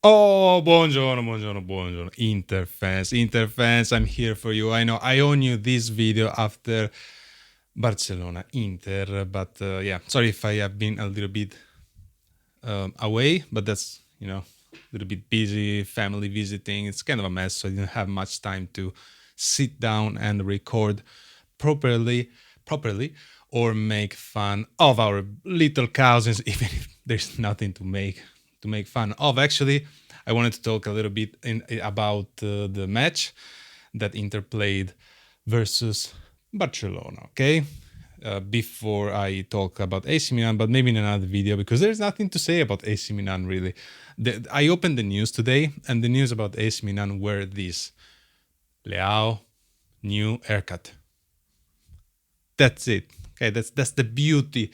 Oh, buongiorno, buongiorno, buongiorno. Inter fans, I'm here for you. I know I own you this video after Barcelona, Inter, but yeah, sorry if I have been a little bit away, but that's, a little bit busy, family visiting. It's kind of a mess, so I didn't have much time to sit down and record properly, or make fun of our little cousins, even if there's nothing to make fun of. Actually, I wanted to talk a little bit about the match that Inter played versus Barcelona. Okay, before I talk about AC Milan, but maybe in another video because there's nothing to say about AC Milan really. I opened the news today, and the news about AC Milan were this: Leao, new haircut. That's it. Okay, that's the beauty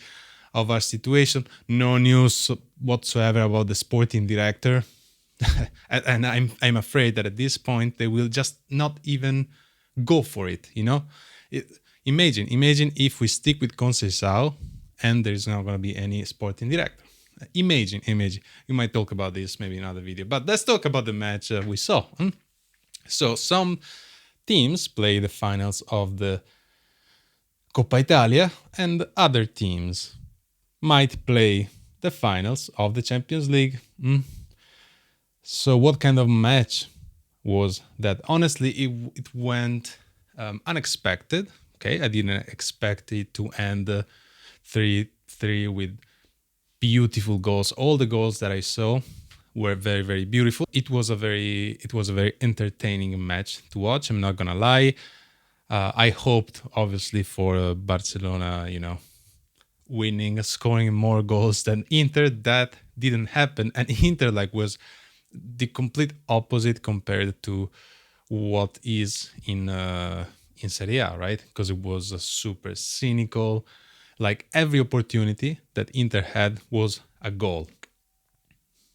of our situation. No news whatsoever about the sporting director, and I'm afraid that at this point they will just not even go for it. Imagine if we stick with Conceição and there's not going to be any sporting director. Imagine. We might talk about this maybe in another video, but let's talk about the match we saw. So some teams play the finals of the Coppa Italia, and other teams might play the finals of the Champions League. So what kind of match was that? Honestly, it went unexpected. Okay, I didn't expect it to end 3-3 with beautiful goals. All the goals that I saw were very, very beautiful. It was a very entertaining match to watch. I'm not gonna lie. I hoped, obviously, for Barcelona, winning, scoring more goals than Inter. That didn't happen, and Inter was the complete opposite compared to what is in Serie A, right? Because it was super cynical. Like every opportunity that Inter had was a goal.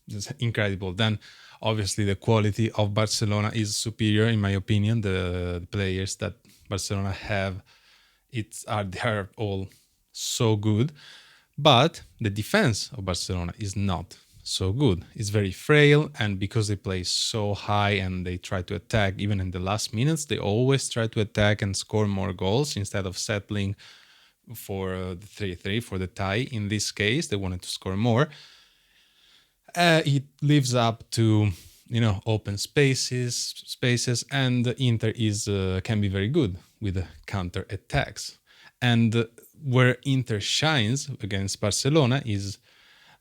It's incredible. Then, obviously, the quality of Barcelona is superior, in my opinion. The players that Barcelona have, they are all so good, but the defense of Barcelona is not so good. It's very frail, and because they play so high and they try to attack, even in the last minutes, they always try to attack and score more goals instead of settling for the 3-3 for the tie. In this case, they wanted to score more. It lives up to open spaces, and Inter can be very good with counter attacks. And where Inter shines against Barcelona is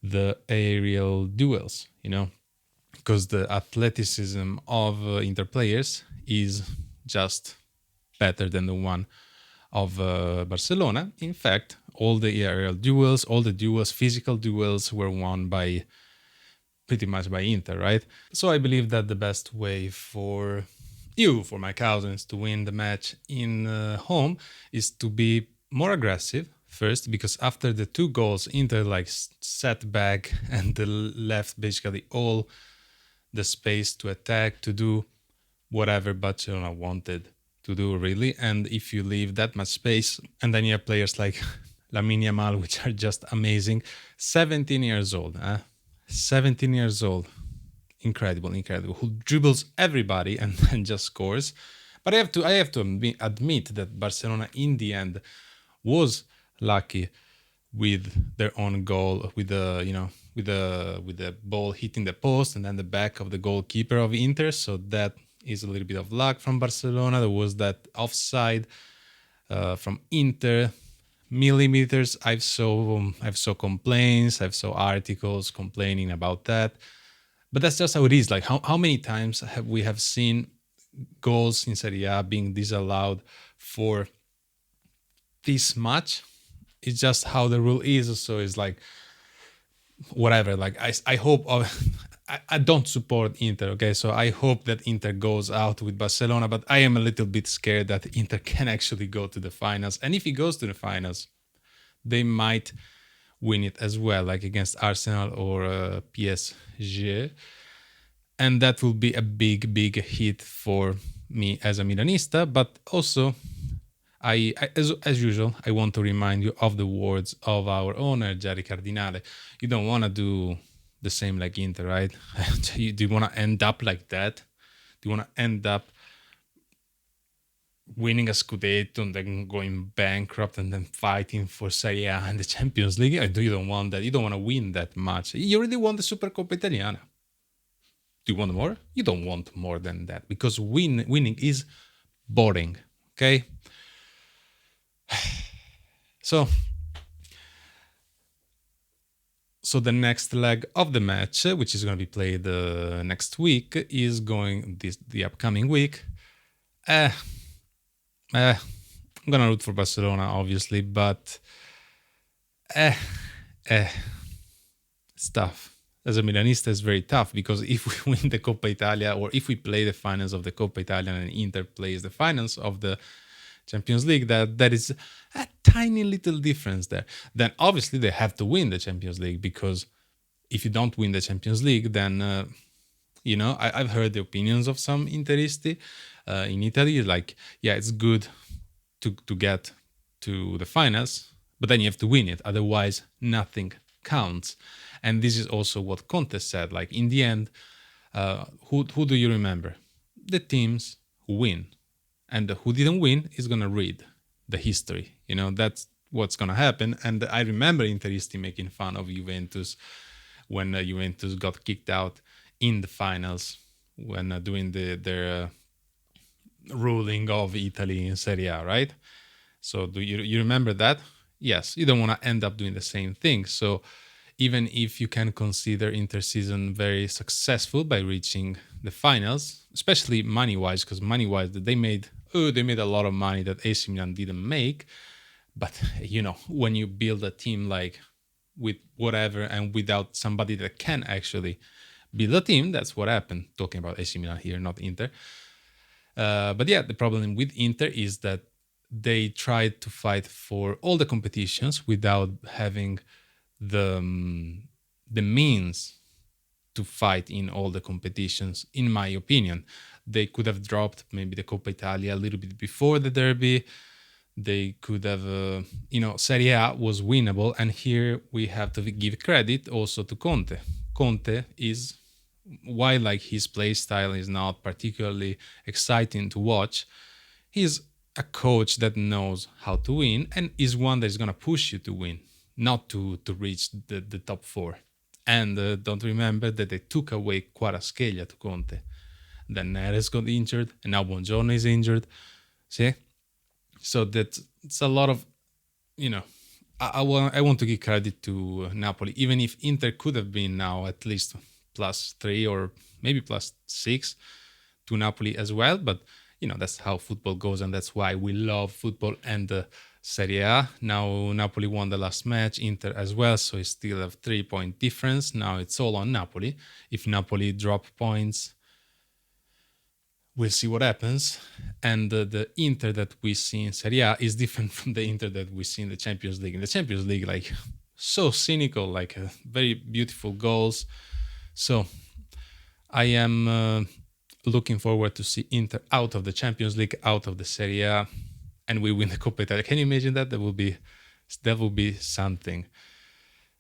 the aerial duels, because the athleticism of Inter players is just better than the one of Barcelona. In fact, all the aerial duels, physical duels, were won pretty much by Inter, right? So I believe that the best way for my cousins, to win the match in home is to be more aggressive first, because after the 2 goals, Inter sat back and left basically all the space to attack, to do whatever Barcelona wanted to do, really. And if you leave that much space, and then you have players like Lamine Yamal, which are just amazing, 17 years old, 17 years old, incredible, who dribbles everybody and then just scores. But I have to admit that Barcelona in the end was lucky with their own goal, with the ball hitting the post and then the back of the goalkeeper of Inter. So that is a little bit of luck from Barcelona. There was that offside from Inter. Millimeters. I've saw complaints, I've saw articles complaining about that, but that's just how it is. Like how many times have we seen goals in Serie A being disallowed for this much? It's just how the rule is. So it's like whatever. Like I hope I don't support Inter, okay? So I hope that Inter goes out with Barcelona, but I am a little bit scared that Inter can actually go to the finals. And if he goes to the finals, they might win it as well, like against Arsenal or PSG. And that will be a big hit for me as a Milanista, but also as usual, I want to remind you of the words of our owner, Jerry Cardinale. You don't want to do the same like Inter, right? Do you want to end up like that? Do you want to end up winning a Scudetto and then going bankrupt and then fighting for Serie A and the Champions League? You don't want that. You don't want to win that much. You already won the Supercoppa Italiana. Do you want more? You don't want more than that, because winning is boring. Okay. So the next leg of the match, which is going to be played next week, is going the upcoming week. I'm gonna root for Barcelona, obviously, but it's tough. As a Milanista, it's very tough, because if we win the Coppa Italia, or if we play the finals of the Coppa Italia and Inter plays the finals of the Champions League, that is a tiny little difference there. Then obviously they have to win the Champions League, because if you don't win the Champions League, then I've heard the opinions of some Interisti in Italy, like, yeah, it's good to get to the finals, but then you have to win it, otherwise nothing counts. And this is also what Conte said. Like, in the end, who do you remember? The teams who win. And who didn't win is going to read the history. That's what's going to happen. And I remember Interisti making fun of Juventus when Juventus got kicked out in the finals, when doing their ruling of Italy in Serie A, right? So do you remember that? Yes, you don't want to end up doing the same thing. So even if you can consider interseason very successful by reaching the finals, especially money-wise, because money-wise they made a lot of money that AC Milan didn't make. But when you build a team like with whatever and without somebody that can actually build a team, that's what happened. Talking about AC Milan here, not Inter. But yeah, the problem with Inter is that they tried to fight for all the competitions without having the means to fight in all the competitions. In my opinion, they could have dropped maybe the Coppa Italia a little bit before the derby. They could have, Serie A was winnable, and here we have to give credit also to Conte. Conte is, while like his play style is not particularly exciting to watch, he's a coach that knows how to win, and is one that is going to push you to win, not to reach the top four. And don't remember that they took away Kvaratskhelia to Conte. Then Neres got injured, and now Buongiorno is injured. See? So it's a lot of, I want to give credit to Napoli, even if Inter could have been now at least +3 or maybe +6 to Napoli as well. But, that's how football goes, and that's why we love football and Serie A. Now Napoli won the last match, Inter as well, so it's still a 3-point difference. Now it's all on Napoli. If Napoli drop points, we'll see what happens. And the Inter that we see in Serie A is different from the Inter that we see in the Champions League. In the Champions League, like, so cynical, like very beautiful goals. So I am looking forward to see Inter out of the Champions League, out of the Serie A, and we win the Coppa Italia. Can you imagine that? That will be something.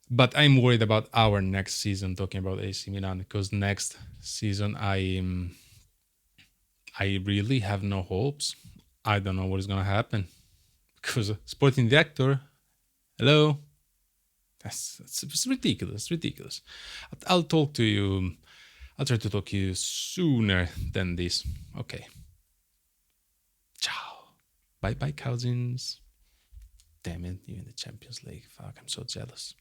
But I'm worried about our next season, talking about AC Milan, because next season I really have no hopes. I don't know what is going to happen, because sporting director, hello, it's ridiculous. I'll talk to you. I'll try to talk to you sooner than this. Okay. Ciao. Bye, cousins. Damn it, you're in the Champions League. Fuck, I'm so jealous.